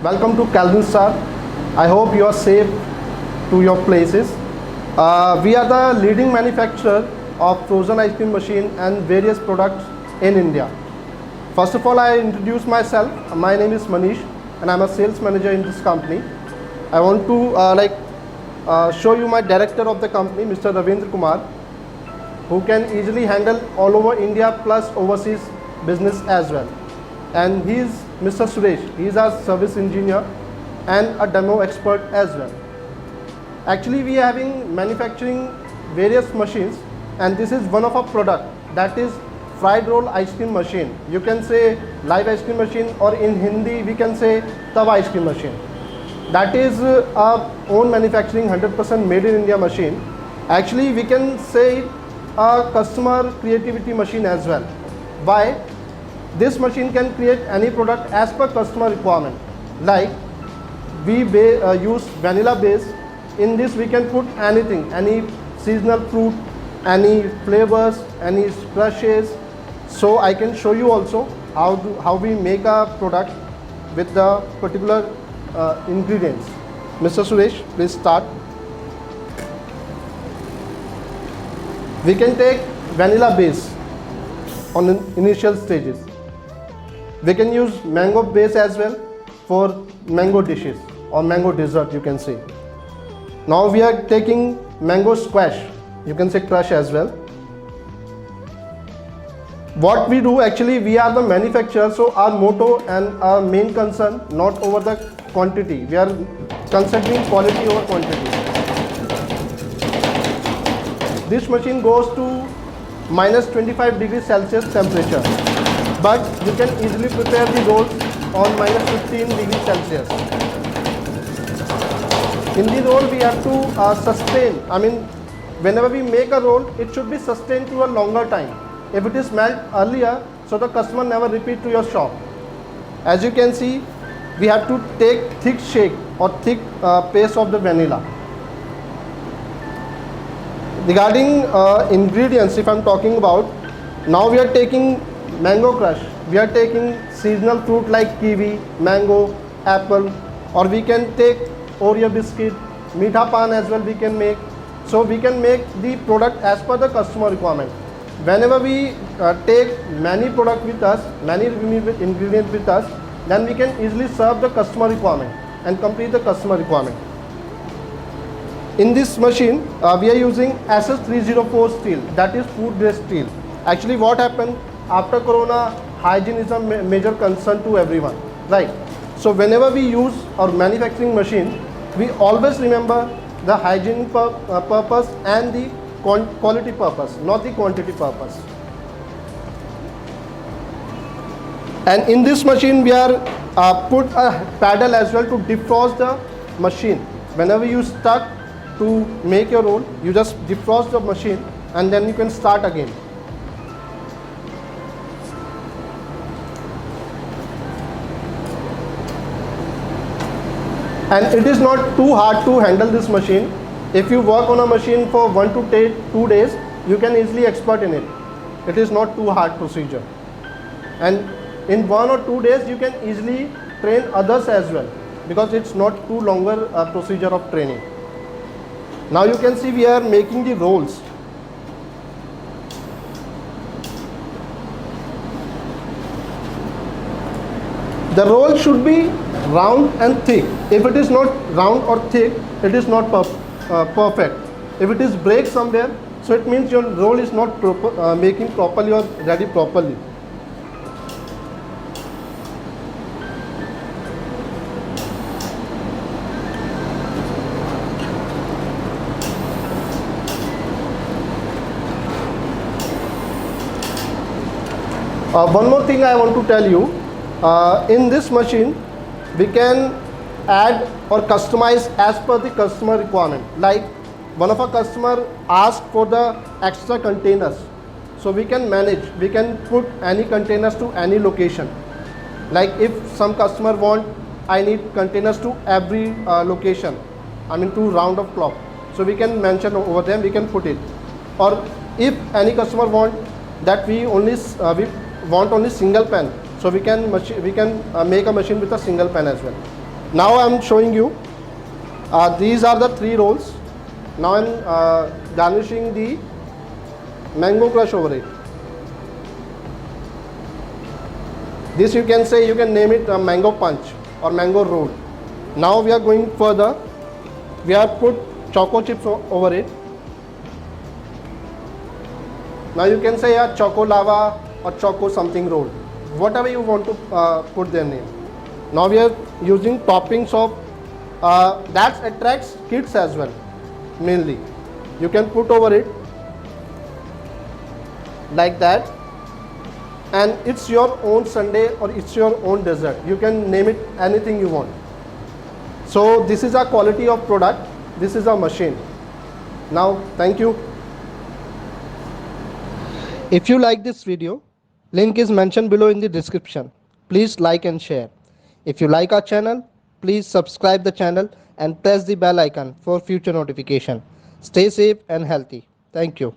Welcome to Calvin Star. I hope you are safe to your places. We are the leading manufacturer of frozen ice cream machine and various products in India. First of all, I introduce myself. My name is Manish and I'm a sales manager in this company. I want to show you my director of the company, Mr. Ravindra Kumar, who can easily handle all over India plus overseas business as well. And he is Mr. Suresh. He is our service engineer and a demo expert as well. Actually, we are having manufacturing various machines, and this is one of our product, that is fried roll ice cream machine. You can say live ice cream machine, or in Hindi we can say tawa ice cream machine. That is our own manufacturing, 100% made in India machine. Actually, we can say it a customer creativity machine as well. Why? This machine can create any product as per customer requirement. Like we use vanilla base. In this we can put anything, any seasonal fruit, any flavors, any crushes. So I can show you also how we make a product with the particular ingredients. Mr. Suresh, please start. We can take vanilla base on the initial stages. We can use mango base as well for mango dishes or mango dessert, you can say. Now we are taking mango squash, you can say crush as well. What we do, actually we are the manufacturer, so our motto and our main concern not over the quantity. We are considering quality over quantity. This machine goes to minus 25 degrees Celsius temperature, but you can easily prepare the rolls on minus 15 degrees Celsius. In the roll we have to sustain, whenever we make a roll, it should be sustained to a longer time. If it is melt earlier, so the customer never repeat to your shop. As you can see, we have to take thick shake or thick paste of the vanilla. Regarding ingredients, if I am talking about, now we are taking mango crush, we are taking seasonal fruit like kiwi, mango, apple, or we can take Oreo biscuit, meetha pan as well we can make. So we can make the product as per the customer requirement. Whenever we take many product with us, many ingredients with us, then we can easily serve the customer requirement and complete the customer requirement. In this machine, we are using SS304 steel, that is food grade steel. Actually, what happened after Corona, hygiene is a major concern to everyone, right? So whenever we use our manufacturing machine, we always remember the hygiene purpose and the quality purpose, not the quantity purpose. And in this machine, we are put a paddle as well to defrost the machine. Whenever you stuck to make your roll, you just defrost the machine and then you can start again. And it is not too hard to handle this machine. If you work on a machine for 1 to 2 days, you can easily expert in it. It is not too hard procedure. And in 1 or 2 days, you can easily train others as well, because it's not too longer procedure of training. Now you can see we are making the rolls. The roll should be round and thick. If it is not round or thick, it is not perfect. If it is break somewhere, so it means your roll is not making properly or ready properly. One more thing I want to tell you, in this machine we can add or customize as per the customer requirement. Like one of our customer asked for the extra containers, so we can manage, we can put any containers to any location. Like if some customer want, I need containers to every location, to round of clock, so we can mention over them, we can put it. Or if any customer want that we want only single pen, so we can make a machine with a single pen as well. Now I'm showing you. These are the 3 rolls. Now I'm garnishing the mango crush over it. This you can say, you can name it a mango punch or mango roll. Now we are going further. We have put choco chips over it. Now you can say a choco lava or choco something roll, whatever you want to put their name. Now we are using toppings of that attracts kids as well, mainly. You can put over it like that, and it's your own sundae or it's your own dessert. You can name it anything you want. So this is a quality of product. This is a machine. Now, thank you. If you like this video, link is mentioned below in the description. Please like and share. If you like our channel, please subscribe the channel and press the bell icon for future notification. Stay safe and healthy. Thank you.